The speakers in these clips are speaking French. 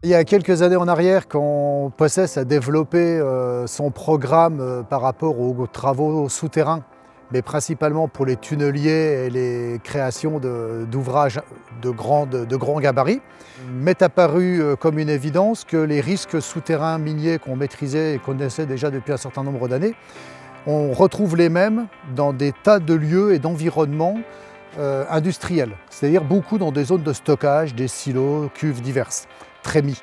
Il y a quelques années en arrière, quand Possess a développé son programme par rapport aux travaux souterrains, mais principalement pour les tunneliers et les créations d'ouvrages de grands gabarits, m'est apparu comme une évidence que les risques souterrains miniers qu'on maîtrisait et connaissait déjà depuis un certain nombre d'années, on retrouve les mêmes dans des tas de lieux et d'environnements industriels, c'est-à-dire beaucoup dans des zones de stockage, des silos, cuves diverses, trémies.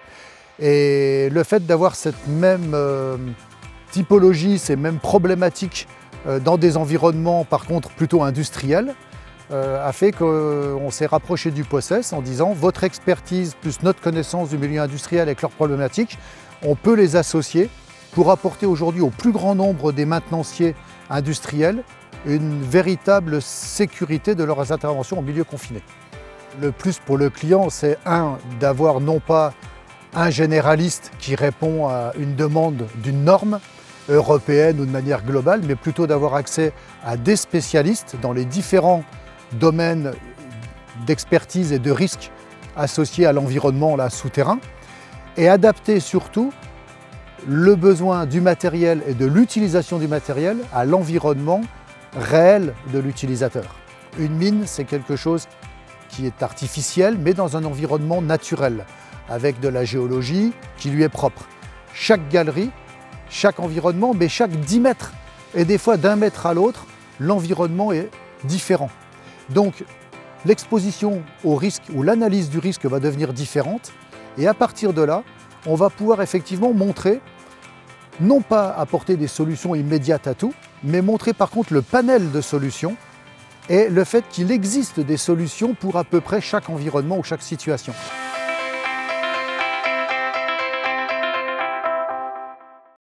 Et le fait d'avoir cette même typologie, ces mêmes problématiques dans des environnements par contre plutôt industriels, a fait qu'on s'est rapproché du Possess en disant votre expertise plus notre connaissance du milieu industriel avec leurs problématiques, on peut les associer pour apporter aujourd'hui au plus grand nombre des maintenanciers industriels une véritable sécurité de leurs interventions en milieu confiné. Le plus pour le client, c'est d'avoir non pas un généraliste qui répond à une demande d'une norme européenne ou de manière globale, mais plutôt d'avoir accès à des spécialistes dans les différents domaines d'expertise et de risques associés à l'environnement souterrain, et adapter surtout le besoin du matériel et de l'utilisation du matériel à l'environnement réel de l'utilisateur. Une mine, c'est quelque chose qui est artificiel, mais dans un environnement naturel, avec de la géologie qui lui est propre. Chaque galerie, chaque environnement, mais chaque 10 mètres, et des fois d'un mètre à l'autre, l'environnement est différent. Donc l'exposition au risque ou l'analyse du risque va devenir différente, et à partir de là, on va pouvoir effectivement montrer, non pas apporter des solutions immédiates à tout, mais montrer par contre le panel de solutions et le fait qu'il existe des solutions pour à peu près chaque environnement ou chaque situation.